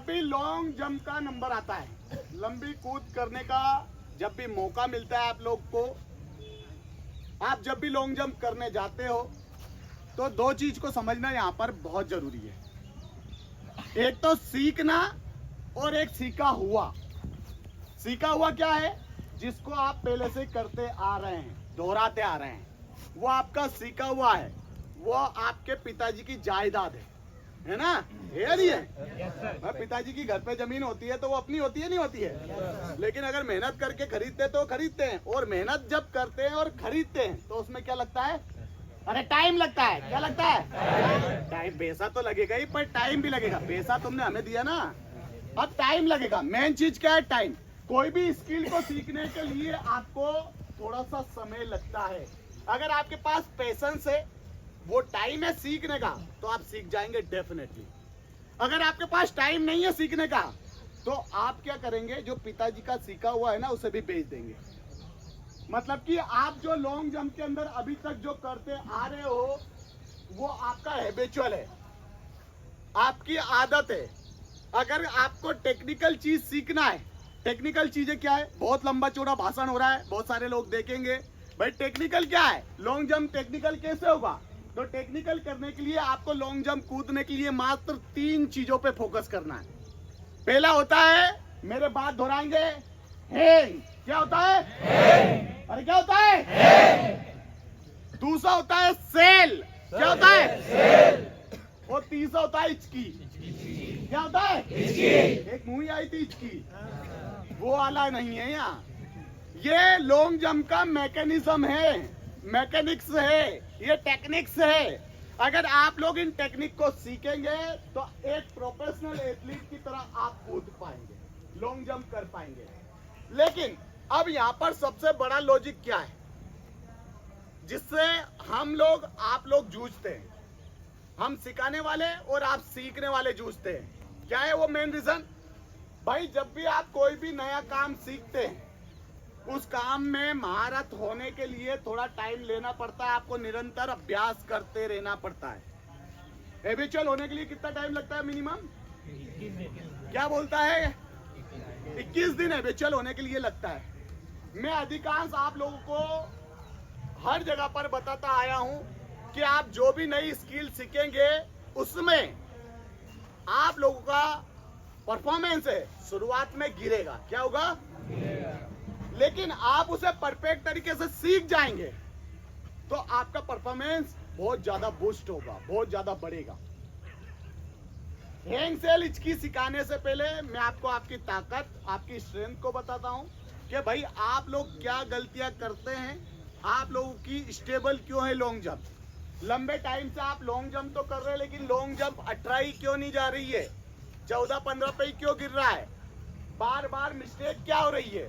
जब भी long jump का नंबर आता है, लंबी कूद करने का जब भी मौका मिलता है आप लोग को, आप जब भी लॉन्ग जंप करने जाते हो तो दो चीज को समझना यहाँ पर बहुत जरूरी है। एक तो सीखना और एक सीखा हुआ। सीखा हुआ क्या है? जिसको आप पहले से करते आ रहे हैं, दोहराते आ रहे हैं, वो आपका सीखा हुआ है। वो आपके पिताजी की जायदाद है ना? है नहीं है? पिताजी की घर पे जमीन होती है तो वो अपनी होती है, नहीं होती है? लेकिन अगर मेहनत करके खरीदते तो खरीदते हैं, और मेहनत जब करते हैं और खरीदते हैं तो उसमें क्या लगता है? अरे टाइम लगता है। क्या लगता है? टाइम। पैसा तो लगेगा ही, पर टाइम भी लगेगा। पैसा तुमने हमें दिया ना, अब टाइम लगेगा। मेन चीज क्या है? टाइम। कोई भी स्किल को सीखने के लिए आपको थोड़ा सा समय लगता है। अगर आपके पास पेशेंस है, वो टाइम है सीखने का, तो आप सीख जाएंगे डेफिनेटली। अगर आपके पास टाइम नहीं है सीखने का, तो आप क्या करेंगे? जो पिताजी का सीखा हुआ है ना, उसे भी बेच देंगे। मतलब कि आप जो लॉन्ग जंप के अंदर अभी तक जो करते आ रहे हो, वो आपका हैबिचुअल है, आपकी आदत है। अगर आपको टेक्निकल चीज सीखना है, टेक्निकल चीजें क्या है? बहुत लंबा चौड़ा भाषण हो रहा है, बहुत सारे लोग देखेंगे। भाई टेक्निकल क्या है? लॉन्ग जंप टेक्निकल कैसे होगा? तो टेक्निकल करने के लिए आपको लॉन्ग जंप कूदने के लिए मात्र 3 चीजों पे फोकस करना है। पहला होता है, मेरे बात दोहराएंगे, हैंग। क्या होता है? हैंग। अरे क्या होता है? हैंग। दूसरा होता है सेल। क्या होता है? सेल। और तीसरा होता है इचकी। क्या होता है? इचकी। एक मूवी आई थी इचकी, वो वाला नहीं है यहाँ। ये लॉन्ग जंप का मैकेनिज्म है, मैकेनिक्स है, ये टेक्निक्स है। अगर आप लोग इन टेक्निक को सीखेंगे तो एक प्रोफेशनल एथलीट की तरह आप कूद पाएंगे, लॉन्ग जंप कर पाएंगे। लेकिन अब यहाँ पर सबसे बड़ा लॉजिक क्या है जिससे हम लोग, आप लोग जूझते हैं? हम सिखाने वाले और आप सीखने वाले जूझते हैं। क्या है वो मेन रीजन? भाई जब भी आप कोई भी नया काम सीखते हैं, उस काम में महारत होने के लिए थोड़ा टाइम लेना पड़ता है, आपको निरंतर अभ्यास करते रहना पड़ता है। हैबिचुअल होने के लिए कितना टाइम लगता है मिनिमम? क्या बोलता है? 21 दिन हैबिचुअल होने के लिए लगता है। मैं अधिकांश आप लोगों को हर जगह पर बताता आया हूं कि आप जो भी नई स्किल सीखेंगे उसमें आप लोगों का परफॉर्मेंस है शुरुआत में गिरेगा। क्या होगा? लेकिन आप उसे परफेक्ट तरीके से सीख जाएंगे तो आपका परफॉर्मेंस बहुत ज्यादा बूस्ट होगा, बहुत ज्यादा बढ़ेगा। हैंग सेल इचकी सिखाने से पहले मैं आपको आपकी ताकत, आपकी स्ट्रेंथ को बताता हूं कि भाई आप लोग क्या गलतियां करते हैं, आप लोगों की स्टेबल क्यों है लॉन्ग जंप। लंबे टाइम से आप लॉन्ग जंप तो कर रहे हैं, लेकिन लॉन्ग जंप 18 ही क्यों नहीं जा रही है? 14-15 पे ही क्यों गिर रहा है? बार बार मिस्टेक क्या हो रही है?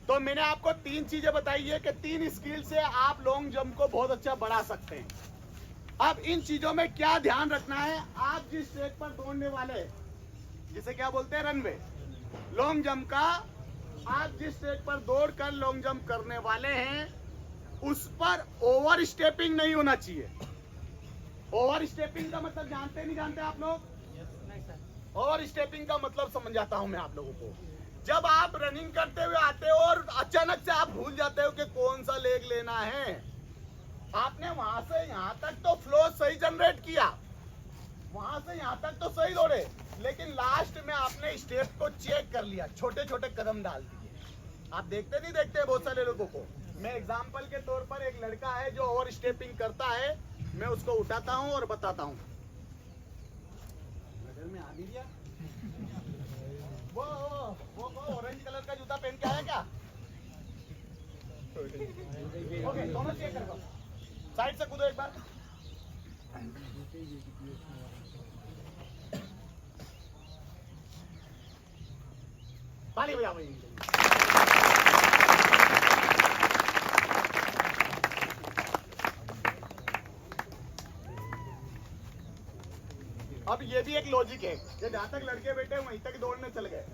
तो मैंने आपको 3 चीजें बताई है कि 3 स्किल से आप लॉन्ग जंप को बहुत अच्छा बढ़ा सकते हैं। अब इन चीजों में क्या ध्यान रखना है? आप जिस ट्रैक पर दौड़ने वाले, जिसे क्या बोलते हैं, रनवे, लॉन्ग जंप का, आप जिस ट्रैक पर दौड़ कर लॉन्ग जंप करने वाले हैं उस पर ओवर स्टेपिंग नहीं होना चाहिए। ओवर स्टेपिंग का मतलब जानते नहीं जानते आप लोग? ओवर स्टेपिंग का मतलब समझाता हूं मैं आप लोगों को। जब आप रनिंग करते हुए आते हो और अचानक से आप भूल जाते हो कि कौन सा लेग लेना है, आपने वहां से यहां तक तो फ्लो सही जनरेट किया, वहां से यहां तक तो सही दौड़े, लेकिन लास्ट में आपने स्टेप को चेक कर लिया, छोटे छोटे कदम डाल दिए। आप देखते नहीं देखते बहुत सारे लोगों को। मैं एग्जाम्पल के तौर पर, एक लड़का है जो ओवर स्टेपिंग करता है, मैं उसको उठाता हूं और बताता हूं। में आ दिया वो ऑरेंज कलर का जूता पहन के आया क्या? ओके, दोनों चेक कर दो, साइड से कूदो एक बार। ताली बजाओ भाई। अब ये भी एक लॉजिक है कि जहां तक लड़के बैठे वहीं तक दौड़ने चल गए।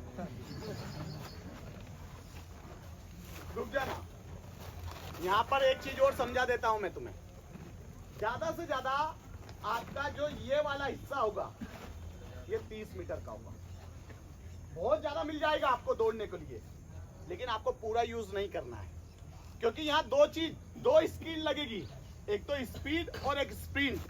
रुक जाना, यहाँ पर एक चीज और समझा देता हूं मैं तुम्हें। ज्यादा से ज्यादा आपका जो ये वाला हिस्सा होगा, ये 30 मीटर का होगा। बहुत ज्यादा मिल जाएगा आपको दौड़ने के लिए, लेकिन आपको पूरा यूज नहीं करना है, क्योंकि यहाँ दो स्किल लगेगी, एक तो स्पीड और एक स्प्रिंट।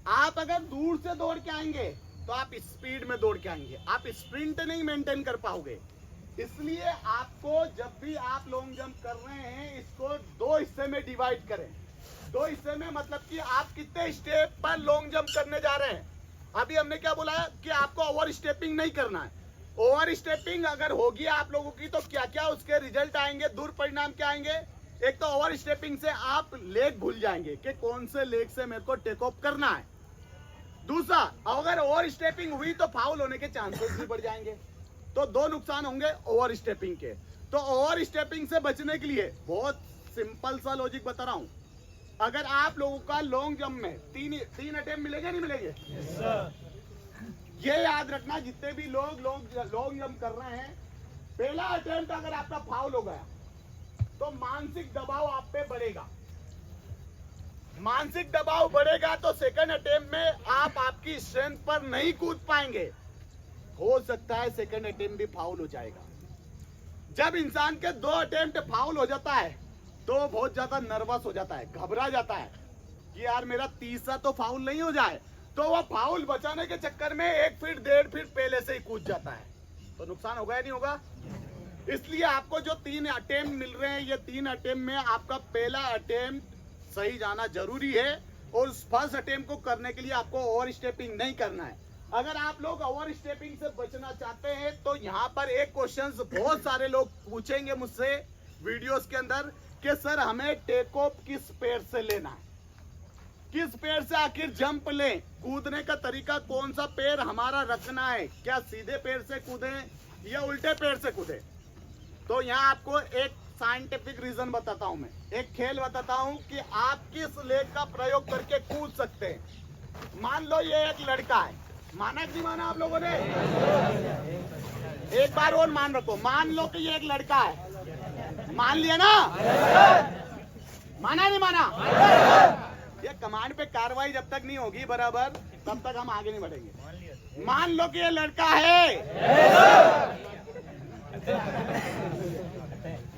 आप अगर दूर से दौड़ के आएंगे तो आप स्पीड में दौड़ के आएंगे, आप स्प्रिंट नहीं मेंटेन कर पाओगे। इसलिए आपको जब भी आप लॉन्ग जंप कर रहे हैं, इसको दो हिस्से में डिवाइड करें। दो हिस्से में मतलब कि आप कितने स्टेप पर लॉन्ग जंप करने जा रहे हैं। अभी हमने क्या बोला है कि आपको ओवर स्टेपिंग नहीं करना है। ओवर स्टेपिंग अगर होगी आप लोगों की तो क्या क्या उसके रिजल्ट आएंगे, दुष्परिणाम क्या आएंगे। एक तो ओवर स्टेपिंग से आप लेग भूल जाएंगे कि कौन से लेग से मेरे को टेक ऑफ करना है। दूसरा, अगर ओवर स्टेपिंग हुई तो फाउल होने के चांसेस भी बढ़ जाएंगे। तो दो नुकसान होंगे ओवर स्टेपिंग के। तो ओवर स्टेपिंग से बचने के लिए बहुत सिंपल सा लॉजिक बता रहा हूं। अगर आप लोगों का लॉन्ग जंप में तीन अटेम्प्ट मिलेंगे नहीं मिलेंगे? yes, sir। ये याद रखना, जितने भी लोग लॉन्ग जंप कर रहे हैं, पहला अटेम्प्ट अगर आपका फाउल हो गया तो मानसिक दबाव आप पे बढ़ेगा। मानसिक दबाव बढ़ेगा तो सेकंड अटेम्प्ट में आप आपकी स्ट्रेंथ पर नहीं कूद पाएंगे। हो सकता है सेकंड अटेम्प्ट भी फाउल हो जाएगा। जब इंसान के दो अटेम्प्ट फाउल हो जाता है तो बहुत ज्यादा नर्वस हो जाता है, घबरा जाता है कि यार मेरा तीसरा तो फाउल नहीं हो जाए। तो वह फाउल बचाने के चक्कर में 1 फीट 1.5 फीट पहले से ही कूद जाता है। तो नुकसान होगा या नहीं होगा? इसलिए आपको जो 3 अटेम्प्ट मिल रहे हैं, ये 3 अटेम्प्ट में आपका पहला अटेम्प्ट सही जाना जरूरी है। और उस फर्स्ट अटेम्प्ट को करने के लिए आपको ओवर स्टेपिंग नहीं करना है। अगर आप लोग ओवर स्टेपिंग से बचना चाहते हैं तो यहाँ पर एक क्वेश्चन बहुत सारे लोग पूछेंगे मुझसे वीडियोस के अंदर कि सर हमें टेक ऑफ किस पैर से लेना है, किस पैर से आखिर जंप लें, कूदने का तरीका कौन सा पैर हमारा रखना है, क्या सीधे पैर से कूदें या उल्टे पैर से कूदें। तो यहाँ आपको एक साइंटिफिक रीजन बताता हूँ, मैं एक खेल बताता हूँ कि आप किस लेग का प्रयोग करके कूद सकते हैं। मान लो ये एक लड़का है, माना कि नहीं माना आप लोगों ने? एक बार और मान रखो, मान लो कि ये एक लड़का है, मान लिया ना? माना नहीं माना? ये कमांड पे कार्रवाई जब तक नहीं होगी बराबर, तब तक हम आगे नहीं बढ़ेंगे। मान लो कि ये लड़का है,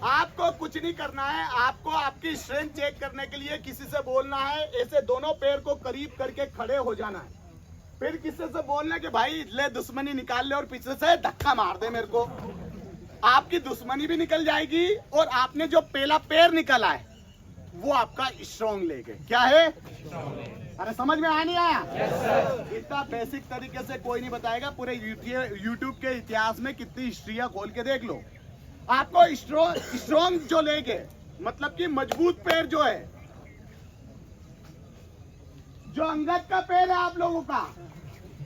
आपको कुछ नहीं करना है। आपको आपकी स्ट्रेंथ चेक करने के लिए किसी से बोलना है, ऐसे दोनों पैर को करीब करके खड़े हो जाना है। फिर किसी से बोलना कि भाई ले दुश्मनी निकाल ले और पीछे से धक्का मार दे मेरे को। आपकी दुश्मनी भी निकल जाएगी और आपने जो पहला पैर निकाला है वो आपका स्ट्रॉन्ग लेग है। क्या है? अरे समझ में आ नहीं आया? yes, इतना बेसिक तरीके से कोई नहीं बताएगा। पूरे यूट्यूब के इतिहास में कितनी हिस्ट्रियां खोल के देख लो। आपको स्ट्रॉन्ग जो लेग है, मतलब कि मजबूत पैर जो है, जो अंगद का पैर है आप लोगों का,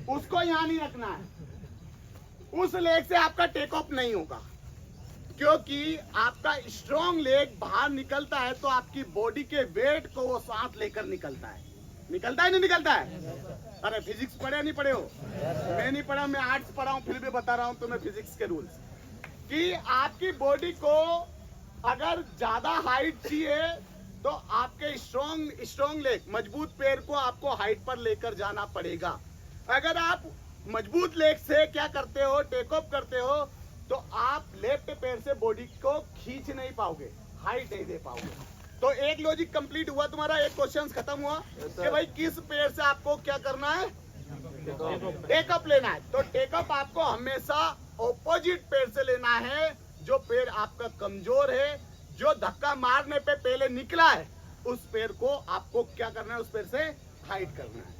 उसको यहां नहीं रखना है। उस लेग से आपका टेक ऑफ नहीं होगा, क्योंकि आपका स्ट्रॉन्ग लेग बाहर निकलता है तो आपकी बॉडी के वेट को वो साथ लेकर निकलता है। निकलता है नहीं निकलता है? अरे फिजिक्स पढ़े नहीं पढ़े हो? मैं नहीं पढ़ा, मैं आर्ट्स पढ़ा हूं, फिर भी बता रहा हूं तुम्हें फिजिक्स के रूल्स कि आपकी बॉडी को अगर ज्यादा हाइट चाहिए तो आपके स्ट्रॉन्ग लेग, मजबूत पैर को आपको हाइट पर लेकर जाना पड़ेगा। अगर आप मजबूत लेग से क्या करते हो, टेक ऑफ करते हो, तो आप लेफ्ट पैर से बॉडी को खींच नहीं पाओगे, हाइट नहीं दे पाओगे। तो एक लॉजिक कंप्लीट हुआ तुम्हारा, एक क्वेश्चन खत्म हुआ कि भाई किस पैर से आपको क्या करना है, टेक अप लेना है। तो टेक अप आपको हमेशा ऑपोजिट पैर से लेना है। जो पैर आपका कमजोर है, जो धक्का मारने पे पहले निकला है, उस पैर को आपको क्या करना है, उस पैर से हाइट करना है।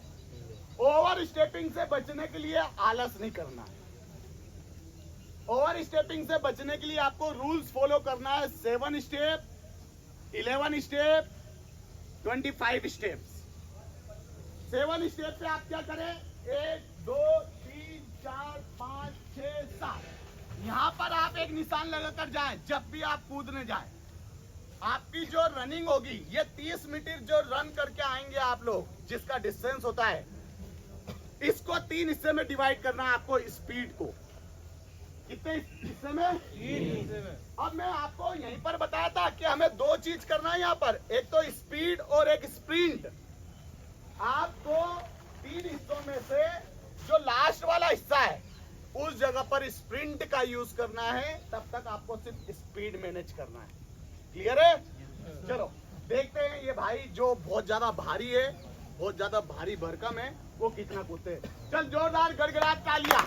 ओवर स्टेपिंग से बचने के लिए आलस नहीं करना है। ओवर स्टेपिंग से बचने के लिए आपको रूल्स फॉलो करना है। 7 स्टेप, 11 स्टेप, 25 स्टेप्स। 7 स्टेप पे आप क्या करें, 1 2 3 4 5 6 7। यहाँ पर आप एक निशान लगाकर जाएं जब भी आप कूदने जाएं। आपकी जो रनिंग होगी, ये 30 मीटर जो रन करके आएंगे आप लोग, जिसका डिस्टेंस होता है, इसको 3 हिस्से में डिवाइड करना है आपको। स्पीड को कितने हिस्से में? 3 हिस्से में। अब मैं आपको यहीं पर बताया था कि हमें 2 चीज करना है यहाँ पर, एक तो स्पीड और एक स्प्रिंट। आपको 3 हिस्सों में से जो लास्ट वाला हिस्सा है, उस जगह पर स्प्रिंट का यूज करना है, तब तक आपको सिर्फ स्पीड मैनेज करना है। क्लियर है? चलो देखते हैं ये भाई जो बहुत ज्यादा भारी है, बहुत ज्यादा भारी भरकम है, वो कितना कूदते हैं। चल जोरदार गड़गड़ाहट तालियां।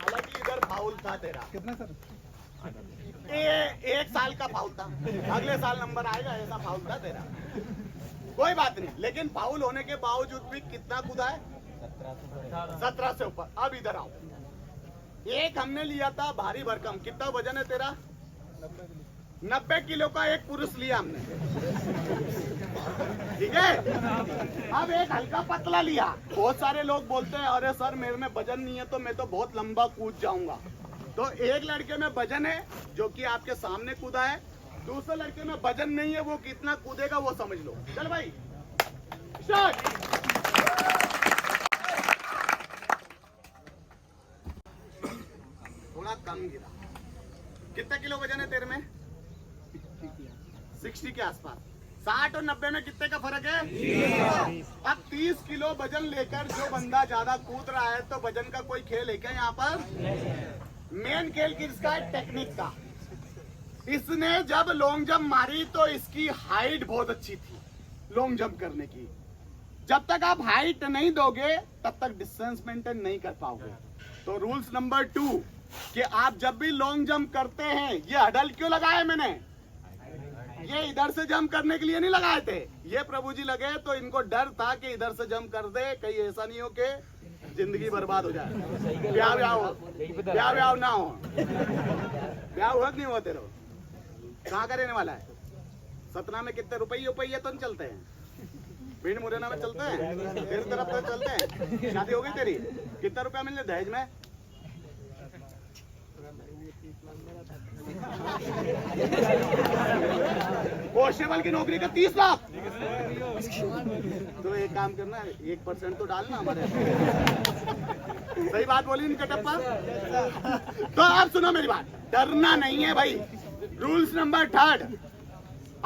हालांकि इधर फाउल था तेरा। कितना सर? एक साल का फाउल था, अगले साल नंबर आएगा, ऐसा फाउल था तेरा। कोई बात नहीं, लेकिन फाउल होने के बावजूद भी कितना कूदा है? 17 से ऊपर। अब इधर आओ, एक हमने लिया था भारी भरकम, कितना वजन है तेरा? 90 किलो का एक पुरुष लिया हमने, ठीक है। अब एक हल्का पतला लिया। बहुत सारे लोग बोलते हैं अरे सर मेरे में वजन नहीं है तो मैं तो बहुत लंबा कूद जाऊंगा। तो एक लड़के में वजन है जो कि आपके सामने कूदा है, दूसरे लड़के में वजन नहीं है, वो कितना कूदेगा वो समझ लो। चल भाई स्टार्ट। थोड़ा कम गिरा। कितना किलो वजन है तेरे में? 60 के आसपास। 60 और 90 में कितने का फर्क है? 20। अब 30 किलो वजन लेकर जो बंदा ज्यादा कूद रहा है, तो वजन का कोई खेल है क्या यहाँ पर? मेन खेल किसका है? टेक्निक का। इसने जब लॉन्ग जंप मारी तो इसकी हाइट बहुत अच्छी थी लॉन्ग जंप करने की। जब तक आप हाइट नहीं दोगे तब तक डिस्टेंस मेंटेन नहीं कर पाओगे। तो रूल्स नंबर 2 कि आप जब भी लॉन्ग जंप करते हैं, ये हडल क्यों लगाया मैंने? ये इधर से जंप करने के लिए नहीं लगाए थे, ये प्रभु जी लगे तो इनको डर था कि इधर से जंप कर दे, कहीं ऐसा नहीं हो कि जिंदगी बर्बाद हो जाए। ब्याह ना हो, ब्याह हुआ कि नहीं हुआ तेरे? कहाँ का रहने वाला है? सतना में कितने रुपये तो चलते हैं, भीड़ मुरैना में चलते हैं, तेरी तरफ तो चलते हैं। शादी हो गई तेरी? कितना रुपया मिल रहा दहेज में? कॉन्स्टेबल की नौकरी का 30 लाख। तो एक काम करना, 1% तो डालना हमारे। सही बात बोली इनका टप्पा। तो आप सुनो मेरी बात, डरना नहीं है भाई। रूल्स नंबर 3,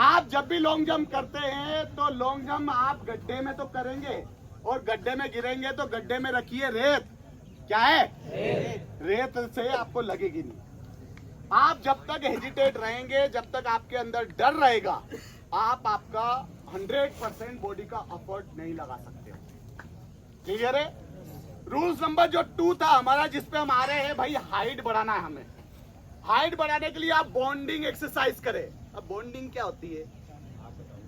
आप जब भी लॉन्ग जंप करते हैं तो लॉन्ग जंप आप गड्ढे में तो करेंगे, और गड्ढे में गिरेंगे तो गड्ढे में रखिए रेत। क्या है? रेत से आपको लगेगी नहीं। आप जब तक हेजिटेट रहेंगे, जब तक आपके अंदर डर रहेगा, आप आपका 100% बॉडी का एफर्ट नहीं लगा सकते। क्लियर है? रूल्स नंबर जो 2 था हमारा, जिसपे हम आ रहे हैं भाई, हाइट बढ़ाना है हमें। हाइट बढ़ाने के लिए आप बॉन्डिंग एक्सरसाइज करें। अब बॉन्डिंग क्या होती है?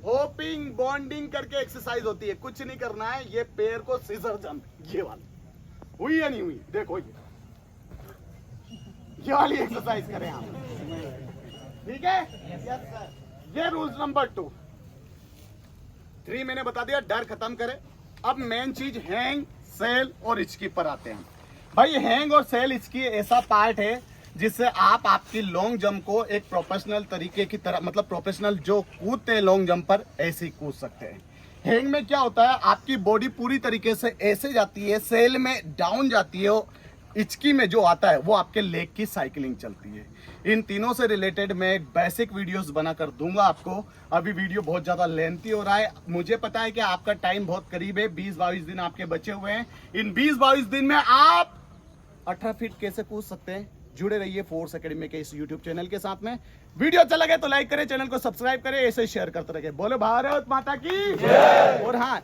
होपिंग बॉन्डिंग करके एक्सरसाइज होती है। कुछ नहीं करना है, ये पैर को सीजर जंप, ये वाली हुई या नहीं हुई? देखो ये वाली एक्सरसाइज करें आप, ठीक है? ये रूल्स नंबर 2। 3 मैंने बता दिया, डर खत्म करें। अब मेन चीज हैंग, सेल और हिचकी पर आते हैं भाई। हैंग और सेल हिचकी ऐसा पार्ट है जिससे आप आपकी लॉन्ग जंप को एक प्रोफेशनल तरीके की तरह, मतलब प्रोफेशनल जो कूदते हैं लॉन्ग जंप पर, ऐसे ही कूद सकते हैं। हैंग में क्या होता है, आपकी बॉडी पूरी तरीके से ऐसे जाती है, सेल में डाउन जाती है, हिचकी में जो आता है वो आपके लेग की साइकिलिंग चलती है। इन तीनों से रिलेटेड मैं एक बेसिक वीडियोस बनाकर दूंगा आपको। अभी वीडियो बहुत ज्यादा लेंथी हो रहा है, मुझे पता है कि आपका टाइम बहुत करीब है, 20-22 दिन आपके बचे हुए हैं। इन 20-22 दिन में आप 18 फीट कैसे कूद सकते हैं? जुड़े रहिए फोर्स एकेडमी के इस यूट्यूब चैनल के साथ में। वीडियो अच्छा लगे तो लाइक करें, चैनल को सब्सक्राइब करें, ऐसे शेयर करते रहिए। बोले भारत माता की जय। और हाँ,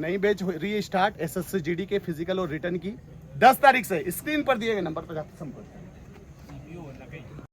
नई बैच री स्टार्ट SSC GD के फिजिकल और रिटर्न की 10 तारीख से स्क्रीन पर दिए गए नंबर पर जाकर संपर्क